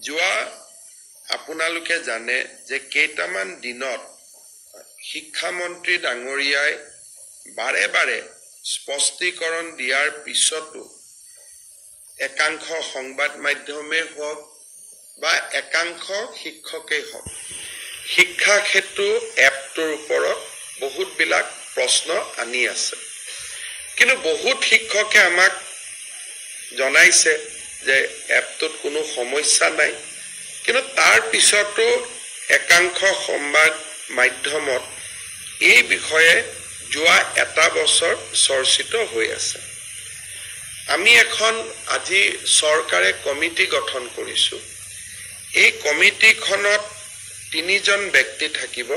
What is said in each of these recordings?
যোৱা আপোনালোকে জানে যে কেইটামান দিনত শিক্ষামন্ত্ৰী ডাঙৰীয়াই বাৰে বাৰে স্পষ্টীকৰণ দিয়াৰ পিছতো একাংশ সংবাদ মাধ্যমে হওক বা একাংশ শিক্ষকেই হওক শিক্ষা ক্ষেত্ৰৰ এপটোৰ ওপৰত বহুতবিলাক প্ৰশ্ন আনি আছে কিন্তু বহুত শিক্ষকে আমাক জনাইছে যে এপটোত কোনো সমস্যা নাই কিন্তু তাৰ পিছতো একাংশ সংবাদ মাধ্যমত এই বিষয়ে যোৱা এটা বছৰ চৰ্চিত হৈ আছে আমি এখন আজি চৰকাৰে কমিটি গঠন কৰিছো এই কমিটিখনত তিনিজন ব্যক্তি থাকিব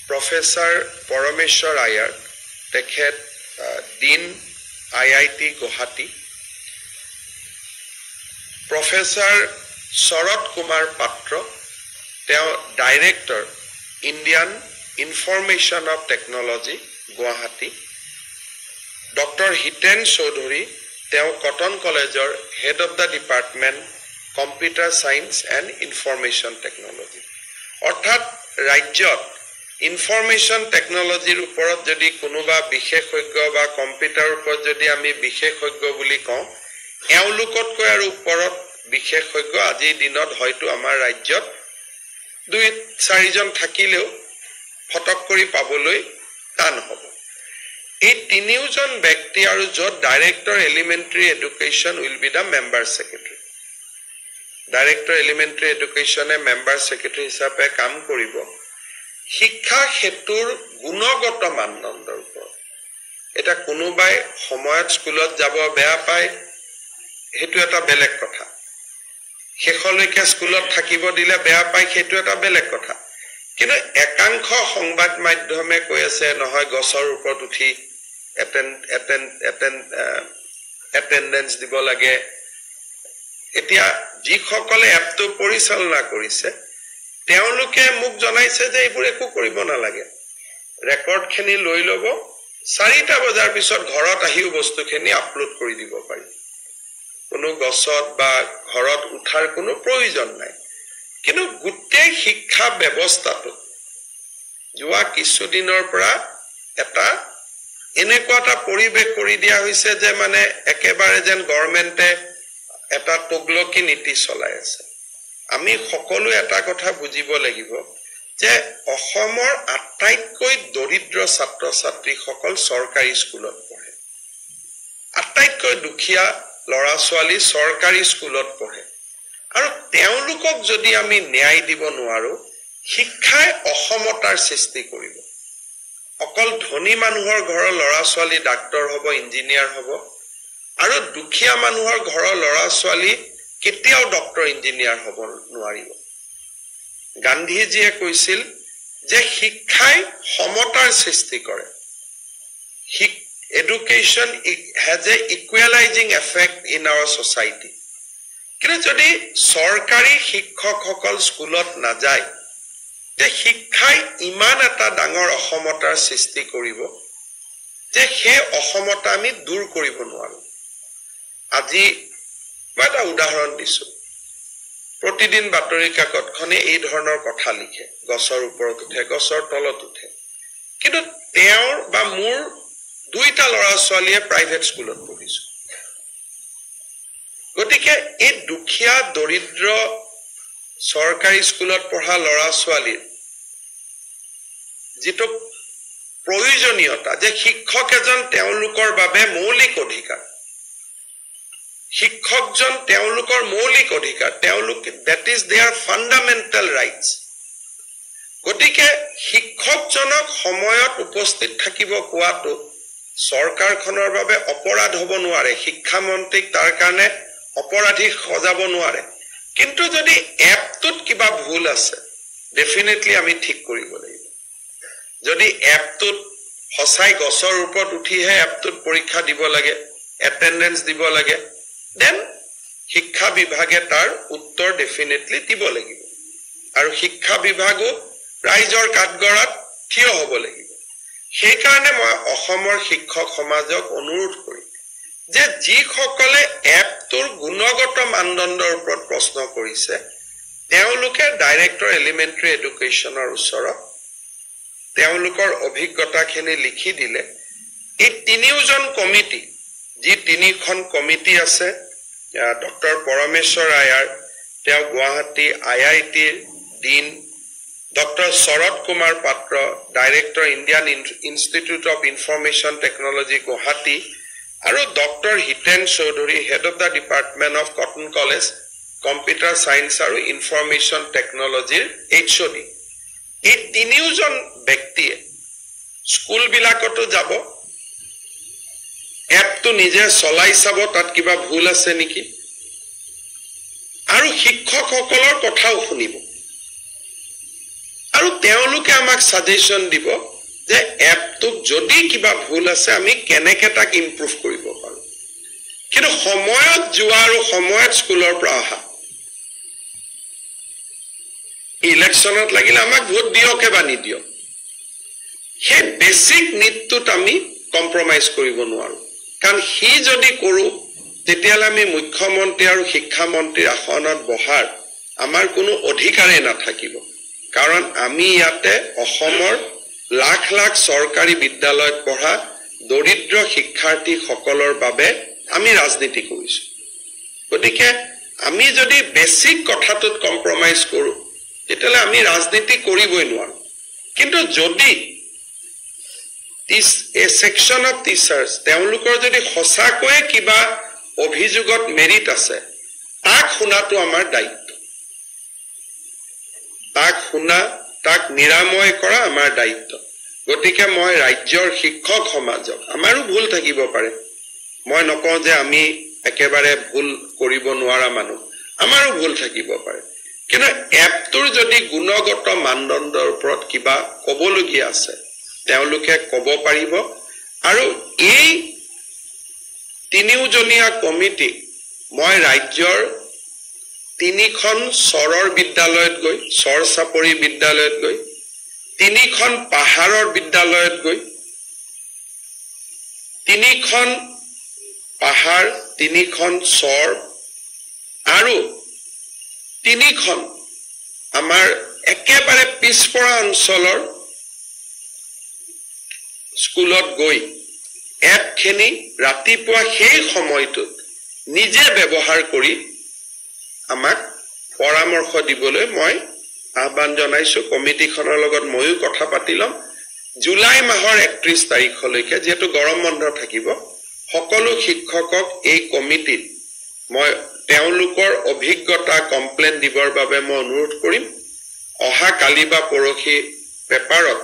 প্ৰফেসৰ পৰমেশ্বৰ আয়াৰ তেখেত dean IIT Guwahati professor Sarat Kumar Patra তেওঁ director Indian information of technology Guwahati doctor Hiten Choudhury তেওঁ কটন কলেজৰ head of the department computer science and information technology অৰ্থাৎ ৰাজ্যত ইনফৰমেশ্যন টেকনলজিৰ ওপৰত যদি কোনোবা বিশেষজ্ঞ বা কম্পিউটাৰৰ ওপৰত যদি আমি বিশেষজ্ঞ বুলি কওঁ এওঁলোকতকৈ আৰু ওপৰত বিশেষজ্ঞ আজিৰ দিনত হয়তো আমাৰ ৰাজ্যত 2-4জন থাকিলেও ফটক কৰি পাবলৈ টান হ'ব এই তিনিওজন ব্যক্তি আৰু য'ত director elementary education will be the member secretary director elementary এডুকেশ্যনে মেম্বাৰ সেক্ৰেটাৰী হিচাপে কাম কৰিব শিক্ষা ক্ষেত্ৰৰ গুণগত মানদণ্ডৰ ওপৰত এটা কোনোবাই সময়ত স্কুলত যাব বেয়া পায় হেতু এটা বেলেগ কথা শেষলৈকে স্কুলত থাকিব দিলে বেয়া পায় হেতু এটা বেলেগ কথা কিন্তু একাংশ সংবাদ মাধ্যমে কৈ আছে নহয় গছৰ ওপৰত উঠি এটেন্ডেন্স দিব লাগে এতিয়া যিসকলে এপটো পৰিচালনা কৰিছে তেওঁলোকে মোক জনাইছে যে এইবোৰ একো কৰিব নালাগে ৰেকৰ্ডখিনি লৈ ল'ব 4টা বজাৰ পিছত ঘৰত আহিও বস্তুখিনি আপলোড কৰি দিব পাৰি কোনো গছত বা ঘৰত উঠাৰ কোনো প্ৰয়োজন নাই কিন্তু গোটেই শিক্ষা ব্যৱস্থাটো যোৱা কিছুদিনৰ পৰা এটা এনেকুৱা এটা পৰিৱেশ কৰি দিয়া হৈছে যে মানে একেবাৰে যেন গভৰ্ণমেণ্টে এটা তগলকি নীতি চলাই আছে আমি সকলো এটা কথা বুজিব লাগিব যে অসমৰ আটাইতকৈ দৰিদ্ৰ ছাত্ৰ ছাত্ৰীসকল চৰকাৰী স্কুলত পঢ়ে আটাইতকৈ দুখীয়া ল'ৰা ছোৱালী চৰকাৰী স্কুলত পঢ়ে আৰু তেওঁলোকক যদি আমি ন্যায় দিব নোৱাৰো শিক্ষাই অসমতাৰ সৃষ্টি কৰিব অকল ধনী মানুহৰ ঘৰৰ ল'ৰা ছোৱালী ডাক্তৰ হ'ব ইঞ্জিনিয়াৰ হ'ব আৰু দুখীয়া মানুহৰ ঘৰৰ ল'ৰা ছোৱালী কেতিয়াও ডক্টৰ ইঞ্জিনিয়াৰ হ'ব নোৱাৰিব গান্ধীজীয়ে কৈছিল যে শিক্ষাই সমতাৰ সৃষ্টি কৰে education has a equalizing effect in our society কিন্তু যদি চৰকাৰী শিক্ষকসকল স্কুলত নাযায় যে শিক্ষাই ইমান এটা ডাঙৰ অসমতাৰ সৃষ্টি কৰিব যে সেই অসমতা আমি দূৰ কৰিব নোৱাৰো আজি মই এটা উদাহৰণ দিছো প্ৰতিদিন বাতৰি কাকতখনে এই ধৰণৰ কথা লিখে গছৰ ওপৰত উঠে গছৰ তলত উঠে কিন্তু তেওঁৰ বা মোৰ 2টা ল'ৰা ছোৱালীয়ে প্ৰাইভেট স্কুলত পঢ়িছো গতিকে এই দুখীয়া দৰিদ্ৰ চৰকাৰী স্কুলত পঢ়া ল'ৰা ছোৱালীৰ যেটো প্ৰয়োজনীয়তা যে শিক্ষক এজন তেওঁলোকৰ বাবে মৌলিক অধিকাৰ শিক্ষকজন তেওঁলোকৰ মৌলিক অধিকাৰ তেওঁলোক that is their fundamental rights গতিকে শিক্ষকজনক সময়ত উপস্থিত থাকিব কোৱাটো চৰকাৰখনৰ বাবে অপৰাধ হ'ব নোৱাৰে শিক্ষা মন্ত্ৰীক তাৰ কাৰণে অপৰাধী সজাব নোৱাৰে কিন্তু যদি এপটোত কিবা ভুল আছে ডেফিনেটলি আমি ঠিক কৰিব লাগিব যদি এপটোত হসাই গছৰ ওপৰত উঠিহে এপটোত পৰীক্ষা দিব লাগে এটেন্ডেন্স দিব লাগে দেন শিক্ষা বিভাগে তাৰ উত্তৰ ডেফিনেটলি দিব লাগিব আৰু শিক্ষা বিভাগো ৰাইজৰ কাঠগড়াত থিয় হ'ব লাগিব সেই কাৰণে মই অসমৰ শিক্ষক সমাজক অনুৰোধ কৰি যে যিসকলে এপটোৰ গুণগত মানদণ্ডৰ ওপৰত প্ৰশ্ন কৰিছে তেওঁলোকে ডাইৰেক্টৰ এলিমেণ্টাৰী এডুকেশ্যনৰ ওচৰত তেওঁলোকৰ অভিজ্ঞতাখিনি লিখি দিলে এই তিনিওজন কমিটি যি তিনিখন কমিটি আছে ডক্টৰ পৰমেশ্বৰ আয়াৰ তেওঁ গুৱাহাটী IITৰ dean doctor Sarat Kumar Patra director Indian institute of information technology Guwahati আৰু doctor Hiten Choudhury head of the department of Cotton College computer science আৰু ইনফৰমেশ্যন টেকনলজিৰ HOD এই তিনিওজন ব্যক্তিয়ে স্কুলবিলাকতো যাব এপটো নিজে চলাই চাব তাত কিবা ভুল আছে নেকি আৰু শিক্ষকসকলৰ কথাও শুনিব আৰু তেওঁলোকে আমাক সাজেশন দিব যে এপটো যদি কিবা ভুল আছে আমি কেনেকৈ তাক ইমপ্ৰুভ কৰিব পাৰো কিন্তু সময়ত যোৱা আৰু সময়ত স্কুলৰ পৰা অহা ইলেকশ্যনত লাগিলে আমাক ভোট দিয়কে বা নিদিয়ক সেই বেসিক নিডটোত আমি কম্প্ৰমাইজ কৰিব নোৱাৰো কাৰণ হি যদি কৰো তেতিয়ালে আমি মুখ্যমন্ত্ৰী আৰু শিক্ষা মন্ত্ৰীৰ আসনত বহাৰ আমাৰ কোনো অধিকাৰেই নাথাকিব কাৰণ আমি ইয়াতে অসমৰ লাখ লাখ চৰকাৰী বিদ্যালয়ত পঢ়া দৰিদ্ৰ শিক্ষাৰ্থী সকলৰ বাবে আমি ৰাজনীতি কৰিছো গতিকে আমি যদি বেসিক কথাটোত কম্প্ৰমাইজ কৰো তেতিয়ালে আমি ৰাজনীতি কৰিবই নোৱাৰো কিন্তু যদি a section of teachers তেওঁলোকৰ যদি সঁচাকৈ কিবা অভিযোগত মেৰিট আছে তাক শুনাটো আমাৰ দায়িত্ব তাক শুনা তাক নিৰাময় কৰা আমাৰ দায়িত্ব গতিকে মই ৰাজ্যৰ শিক্ষক সমাজক আমাৰো ভুল থাকিব পাৰে মই নকওঁ যে আমি একেবাৰে ভুল কৰিব নোৱাৰা মানুহ আমাৰো ভুল থাকিব পাৰে কিন্তু এপটোৰ যদি গুণগত মানদণ্ডৰ ওপৰত কিবা ক'বলগীয়া আছে তেওঁলোকে ক'ব পাৰিব আৰু এই তিনিওজনীয়া কমিটি মই ৰাজ্যৰ তিনিখন চৰৰ বিদ্যালয়ত গৈ চৰ চাপৰি বিদ্যালয়ত গৈ তিনিখন পাহাৰৰ বিদ্যালয়ত গৈ তিনিখন পাহাৰ তিনিখন চৰ আৰু তিনিখন আমাৰ একেবাৰে পিছপৰা অঞ্চলৰ স্কুলত গৈ এপখিনি ৰাতিপুৱা সেই সময়টোত নিজে ব্যৱহাৰ কৰি আমাক পৰামৰ্শ দিবলৈ মই আহ্বান জনাইছো কমিটিখনৰ লগত ময়ো কথা পাতিলম জুলাই মাহৰ 31 তাৰিখলৈকে যেহেতু গৰম বন্ধ থাকিব সকলো শিক্ষকক এই কমিটিত মই তেওঁলোকৰ অভিজ্ঞতা কমপ্লেইন দিবৰ বাবে মই অনুৰোধ কৰিম অহা কালি বা পৰহি পেপাৰত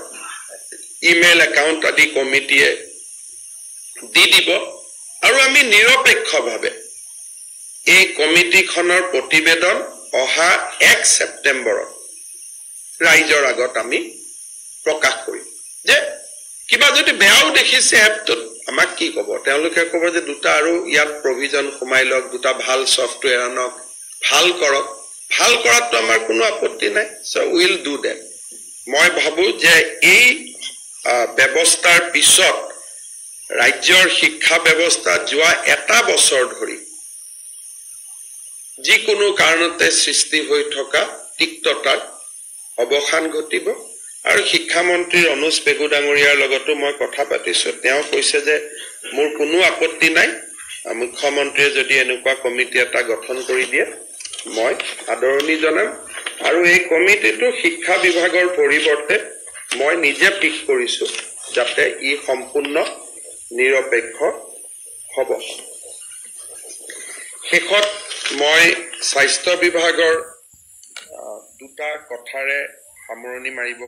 ইমেইল একাউণ্ট আদি কমিটিয়ে দি দিব আৰু আমি নিৰপেক্ষভাৱে এই কমিটিখনৰ প্ৰতিবেদন অহা 1 ছেপ্টেম্বৰত ৰাইজৰ আগত আমি প্ৰকাশ কৰিম যে কিবা যদি বেয়াও দেখিছে এপটোত আমাক কি ক'ব তেওঁলোকে ক'ব যে দুটা আৰু ইয়াত প্ৰভিজন সোমাই লওক দুটা ভাল সফটৱেৰ আনক ভাল কৰক ভাল কৰাটো আমাৰ কোনো আপত্তি নাই সো উইল ডু দ্যাট মই ভাবো যে এই ব্যৱস্থাৰ পিছত ৰাজ্যৰ শিক্ষা ব্যৱস্থা যোৱা এটা বছৰ ধৰি যিকোনো কাৰণতে সৃষ্টি হৈ থকা তিক্ততাৰ অৱসান ঘটিব আৰু শিক্ষামন্ত্ৰী অনুজ পেগু ডাঙৰীয়াৰ লগতো মই কথা পাতিছো তেওঁ কৈছে যে মোৰ কোনো আপত্তি নাই মুখ্যমন্ত্ৰীয়ে যদি এনেকুৱা কমিটি এটা গঠন কৰি দিয়ে মই আদৰণি জনাম আৰু এই কমিটিটো শিক্ষা বিভাগৰ পৰিৱৰ্তে মই নিজে পিক কৰিছো যাতে ই সম্পূৰ্ণ নিৰপেক্ষ হ'ব শেষত মই স্বাস্থ্য বিভাগৰ দুটা কথাৰে সামৰণি মাৰিব